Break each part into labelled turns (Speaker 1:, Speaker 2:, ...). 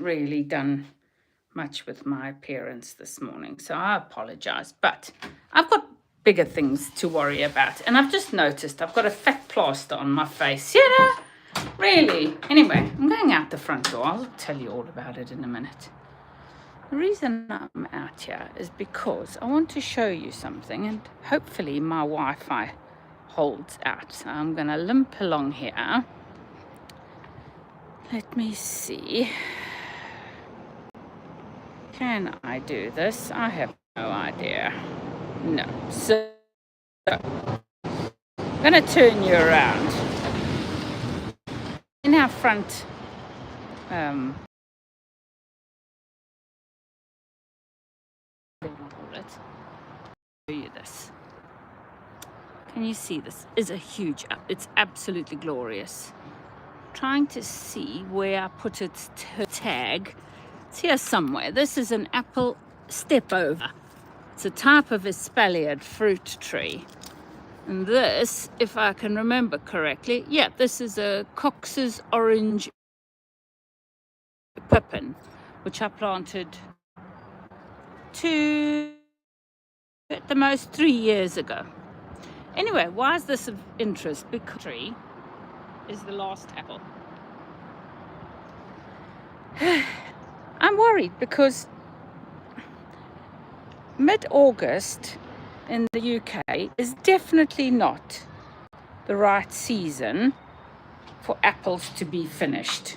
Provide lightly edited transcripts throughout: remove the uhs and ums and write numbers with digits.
Speaker 1: really done much with my appearance this morning, so I apologize. But I've got bigger things to worry about, and I've just noticed I've got a fat plaster on my face. Really. Anyway, I'm going out the front door. I'll tell you all about it in a minute. The reason I'm out here is because I want to show you something, and hopefully my Wi-Fi holds out. So I'm going to limp along here. Let me see. Can I do this? I have no idea. No. So I'm going to turn you around. In our front show you this. Can you see this? Is a huge, it's absolutely glorious. Trying to see where I put its tag. It's here somewhere. This is an apple step over. It's a type of espaliered fruit tree. And this, if I can remember correctly, yeah, this is a Cox's orange pippin, which I planted at the most 3 years ago. Anyway, why is this of interest? Because the tree is the last apple. I'm worried because mid-August in the UK is definitely not the right season for apples to be finished.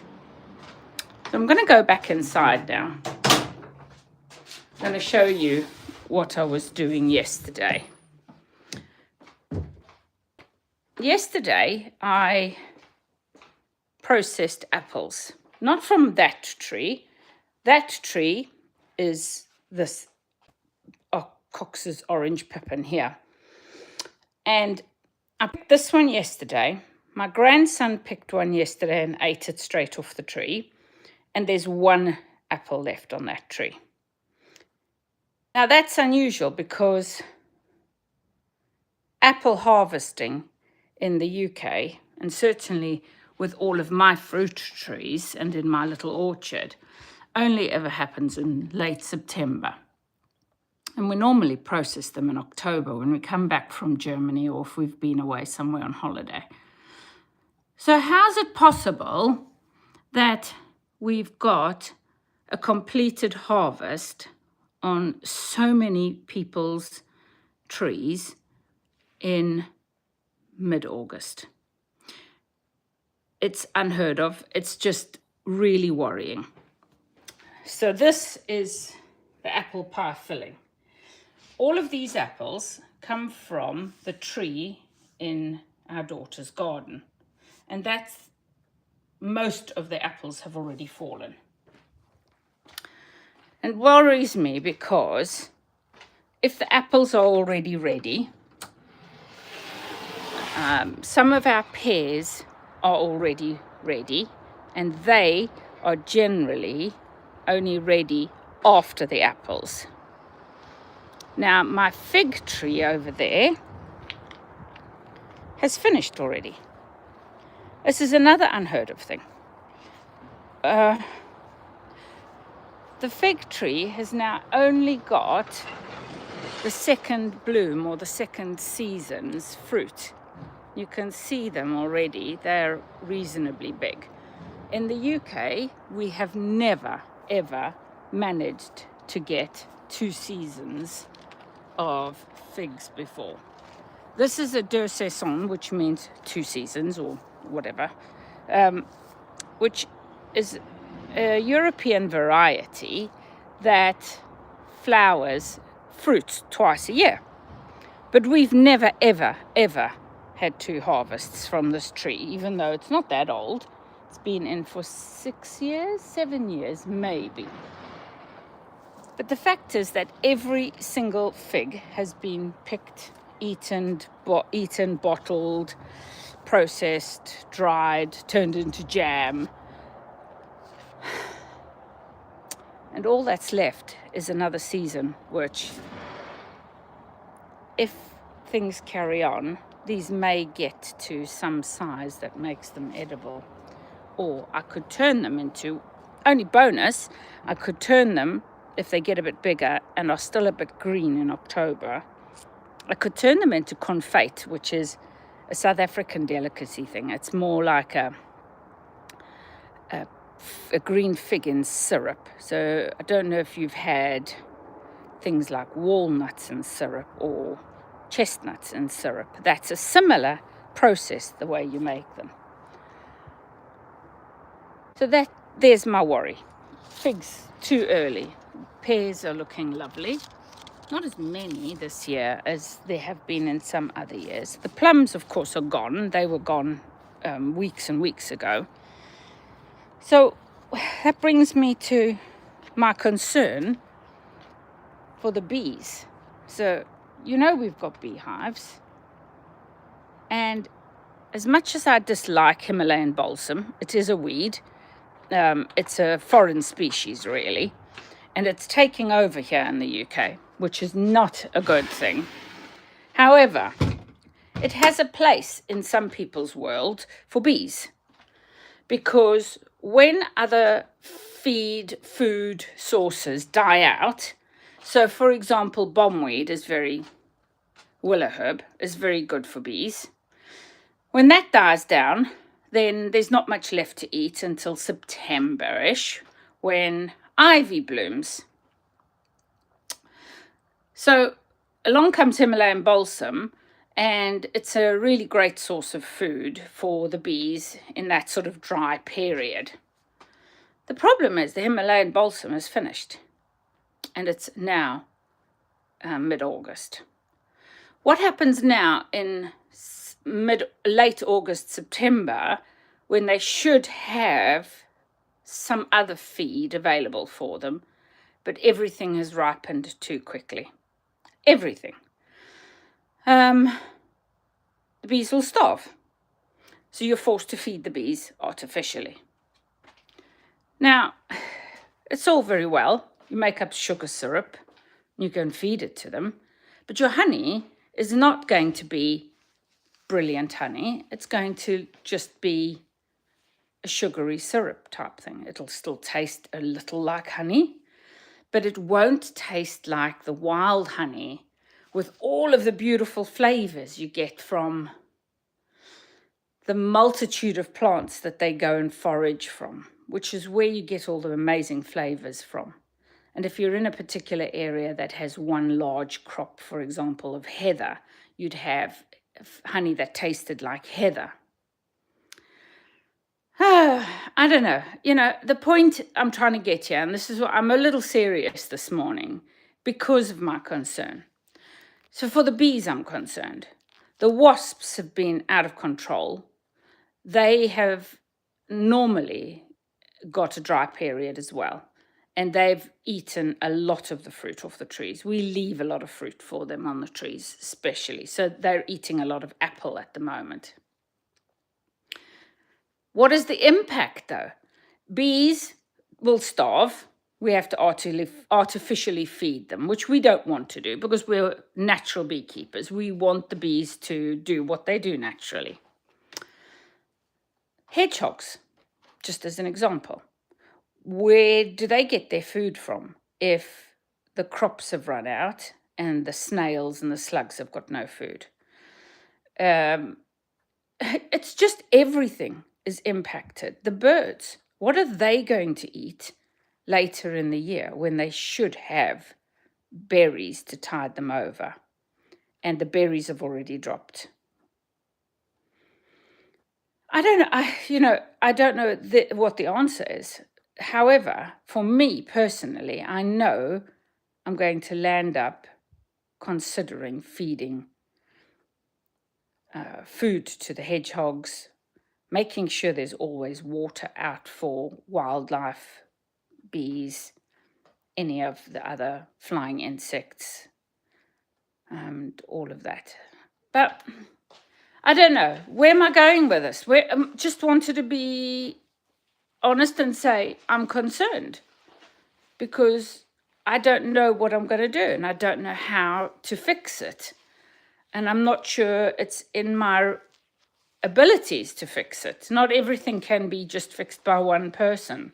Speaker 1: So I'm going to go back inside now. I'm going to show you what I was doing yesterday. Yesterday, I processed apples, not from that tree. That tree is this Cox's orange pippin here. And I picked this one yesterday. My grandson picked one yesterday and ate it straight off the tree. And there's one apple left on that tree. Now that's unusual because apple harvesting in the UK, and certainly with all of my fruit trees and in my little orchard, only ever happens in late September. And we normally process them in October when we come back from Germany or if we've been away somewhere on holiday. So how's it possible that we've got a completed harvest on so many people's trees in mid-August? It's unheard of. It's just really worrying. So this is the apple pie filling. All of these apples come from the tree in our daughter's garden. And that's most of the apples have already fallen. And worries me because if the apples are already ready, some of our pears are already ready, and they are generally only ready after the apples. Now, my fig tree over there has finished already. This is another unheard of thing. The fig tree has now only got the second bloom or the second season's fruit. You can see them already. They're reasonably big. In the UK, we have never, ever managed to get 2 seasons of figs before. This is a deux saisons, which means 2 seasons or whatever, which is a European variety that flowers fruits twice a year. But we've never, ever, ever had 2 harvests from this tree, even though it's not that old. It's been in for 6 years, 7 years, maybe. But the fact is that every single fig has been picked, eaten, bottled, processed, dried, turned into jam. And all that's left is another season, which, if things carry on, these may get to some size that makes them edible. Or I could turn them into only bonus, I could turn them if they get a bit bigger and are still a bit green in October. I could turn them into confit, which is a South African delicacy thing. It's more like a green fig in syrup. So I don't know if you've had things like walnuts in syrup or chestnuts in syrup. That's a similar process, the way you make them. So there's my worry. Figs too early. Pears are looking lovely. Not as many this year as there have been in some other years. The plums, of course, are gone. They were gone weeks and weeks ago. So that brings me to my concern for the bees. So, we've got beehives. And as much as I dislike Himalayan balsam, it is a weed. It's a foreign species, really. And it's taking over here in the UK, which is not a good thing. However, it has a place in some people's world for bees. Because when other food sources die out, so for example, bombweed willow herb is very good for bees. When that dies down, then there's not much left to eat until September-ish, when ivy blooms. So along comes Himalayan balsam, and it's a really great source of food for the bees in that sort of dry period. The problem is the Himalayan balsam is finished, and it's now mid-August. What happens now in late August, September, when they should have some other feed available for them, but everything has ripened too quickly. Everything. The bees will starve. So you're forced to feed the bees artificially. Now, it's all very well. You make up sugar syrup, you can feed it to them, but your honey is not going to be brilliant honey. It's going to just be a sugary syrup type thing. It'll still taste a little like honey, but it won't taste like the wild honey with all of the beautiful flavors you get from the multitude of plants that they go and forage from, which is where you get all the amazing flavors from. And if you're in a particular area that has one large crop, for example, of heather, you'd have honey that tasted like heather. I don't know. The point I'm trying to get here, and this is what I'm a little serious this morning because of my concern. So for the bees, I'm concerned. The wasps have been out of control. They have normally got a dry period as well, and they've eaten a lot of the fruit off the trees. We leave a lot of fruit for them on the trees, especially. So they're eating a lot of apple at the moment. What is the impact, though? Bees will starve. We have to artificially feed them, which we don't want to do because we're natural beekeepers. We want the bees to do what they do naturally. Hedgehogs, just as an example. Where do they get their food from if the crops have run out and the snails and the slugs have got no food? It's just everything is impacted. The birds, what are they going to eat later in the year when they should have berries to tide them over? And the berries have already dropped. I don't know. I don't know what the answer is. However, for me personally, I know I'm going to land up considering feeding food to the hedgehogs, making sure there's always water out for wildlife, bees, any of the other flying insects, and all of that. But I don't know. Where am I going with this? Just wanted to be honest and say I'm concerned because I don't know what I'm going to do and I don't know how to fix it. And I'm not sure it's in my abilities to fix it. Not everything can be just fixed by one person.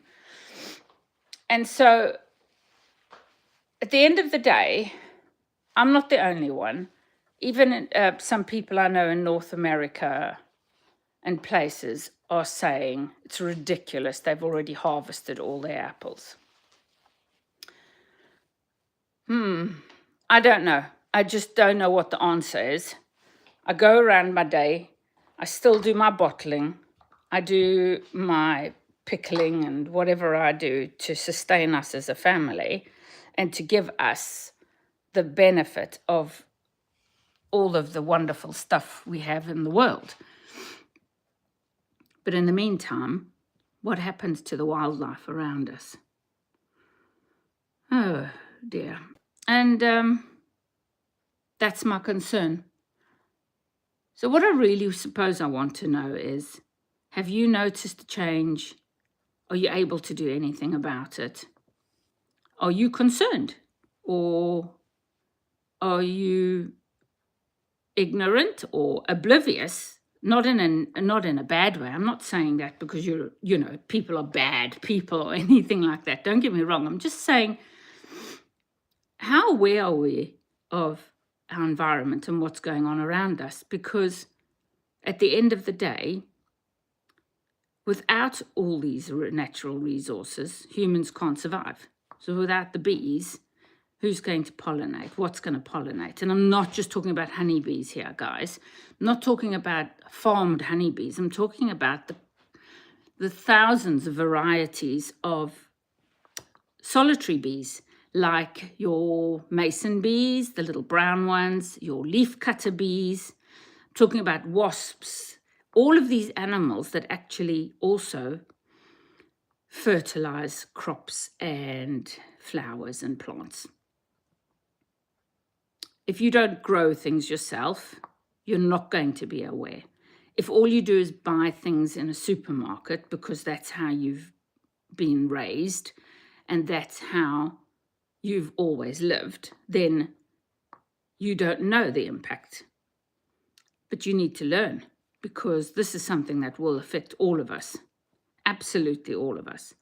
Speaker 1: And so at the end of the day, I'm not the only one. Even some people I know in North America and places are saying it's ridiculous. They've already harvested all their apples. I don't know. I just don't know what the answer is. I go around my day. I still do my bottling. I do my pickling and whatever I do to sustain us as a family and to give us the benefit of all of the wonderful stuff we have in the world. But in the meantime, what happens to the wildlife around us? Oh dear. And that's my concern. So what I really suppose I want to know is, have you noticed a change? Are you able to do anything about it? Are you concerned? Or are you ignorant or oblivious? Not in a bad way. I'm not saying that because people are bad people or anything like that. Don't get me wrong. I'm just saying, how aware are we of our environment and what's going on around us? Because at the end of the day, without all these natural resources, humans can't survive. So without the bees, who's going to pollinate? What's going to pollinate? And I'm not just talking about honeybees here, guys. I'm not talking about farmed honeybees. I'm talking about the thousands of varieties of solitary bees, like your mason bees, the little brown ones, your leafcutter bees. I'm talking about wasps, all of these animals that actually also fertilize crops and flowers and plants. If you don't grow things yourself, you're not going to be aware. If all you do is buy things in a supermarket because that's how you've been raised and that's how you've always lived, then you don't know the impact. But you need to learn, because this is something that will affect all of us, absolutely all of us.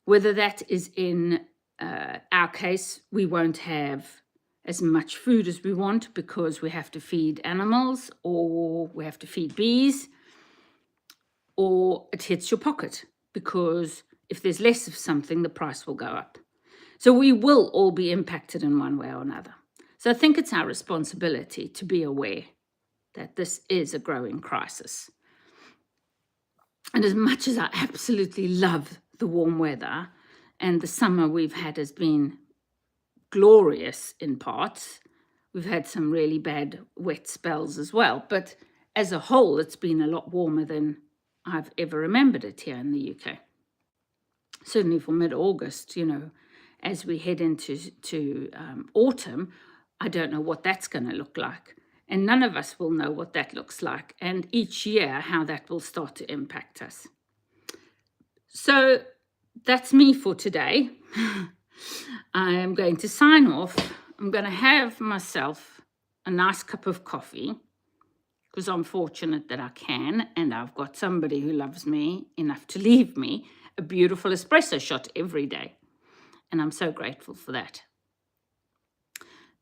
Speaker 1: Whether that is in our case, we won't have as much food as we want because we have to feed animals or we have to feed bees, or it hits your pocket because if there's less of something, the price will go up. So we will all be impacted in one way or another. So I think it's our responsibility to be aware that this is a growing crisis. And as much as I absolutely love the warm weather, and the summer we've had has been glorious in parts, we've had some really bad wet spells as well, but as a whole, it's been a lot warmer than I've ever remembered it here in the UK. Certainly for mid-August, as we head into autumn, I don't know what that's going to look like. And none of us will know what that looks like. And each year, how that will start to impact us. So that's me for today. I am going to sign off. I'm going to have myself a nice cup of coffee because I'm fortunate that I can. And I've got somebody who loves me enough to leave me a beautiful espresso shot every day. And I'm so grateful for that.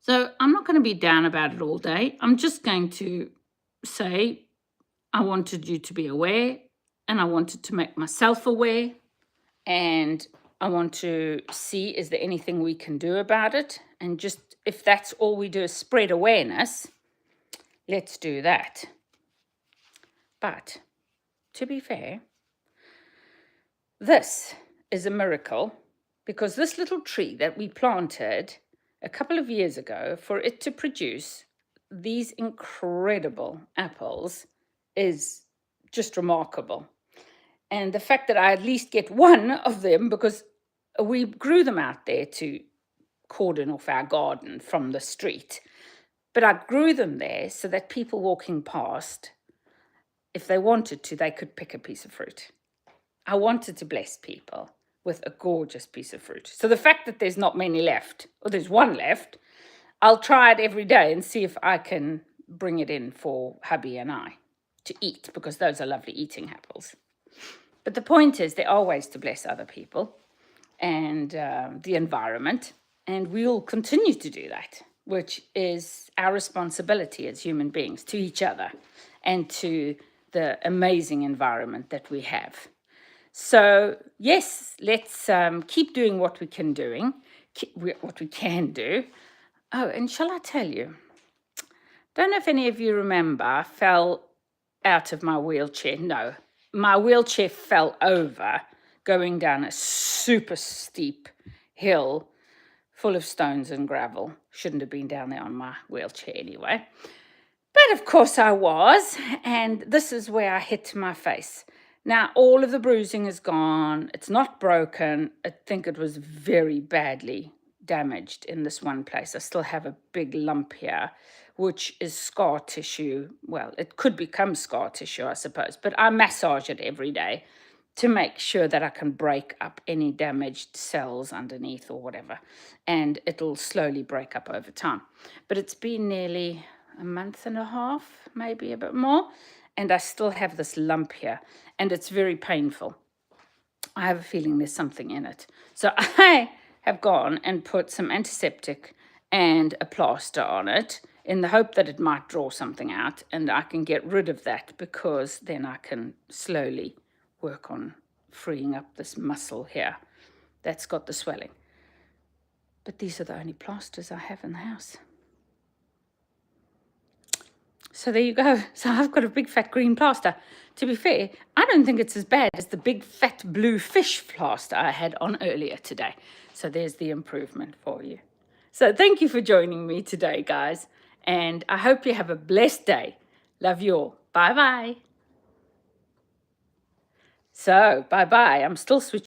Speaker 1: So I'm not going to be down about it all day. I'm just going to say I wanted you to be aware, and I wanted to make myself aware, and I want to see, is there anything we can do about it? And just, if that's all we do is spread awareness, let's do that. But to be fair, this is a miracle, because this little tree that we planted a couple of years ago, for it to produce these incredible apples is just remarkable. And the fact that I at least get one of them, because we grew them out there to cordon off our garden from the street, but I grew them there so that people walking past, if they wanted to, they could pick a piece of fruit. I wanted to bless people with a gorgeous piece of fruit. So the fact that there's not many left, or there's one left, I'll try it every day and see if I can bring it in for hubby and I to eat, because those are lovely eating apples. But the point is, there are ways to bless other people. and the environment. And we'll continue to do that, which is our responsibility as human beings to each other and to the amazing environment that we have. So yes, let's keep doing what we can do. Oh, and shall I tell you? Don't know if any of you remember, I fell out of my wheelchair. No, my wheelchair fell over going down a super steep hill full of stones and gravel. Shouldn't have been down there on my wheelchair anyway. But of course I was, and this is where I hit my face. Now, all of the bruising is gone. It's not broken. I think it was very badly damaged in this one place. I still have a big lump here, which is scar tissue. Well, it could become scar tissue, I suppose, but I massage it every day to make sure that I can break up any damaged cells underneath or whatever, and it'll slowly break up over time. But it's been nearly a month and a half, maybe a bit more, and I still have this lump here, and it's very painful. I have a feeling there's something in it. So I have gone and put some antiseptic and a plaster on it in the hope that it might draw something out and I can get rid of that, because then I can slowly work on freeing up this muscle here that's got the swelling. But these are the only plasters I have in the house. So there you go. So I've got a big fat green plaster. To be fair, I don't think it's as bad as the big fat blue fish plaster I had on earlier today. So there's the improvement for you. So thank you for joining me today, guys. And I hope you have a blessed day. Love you all. Bye-bye. So, bye-bye. I'm still switching.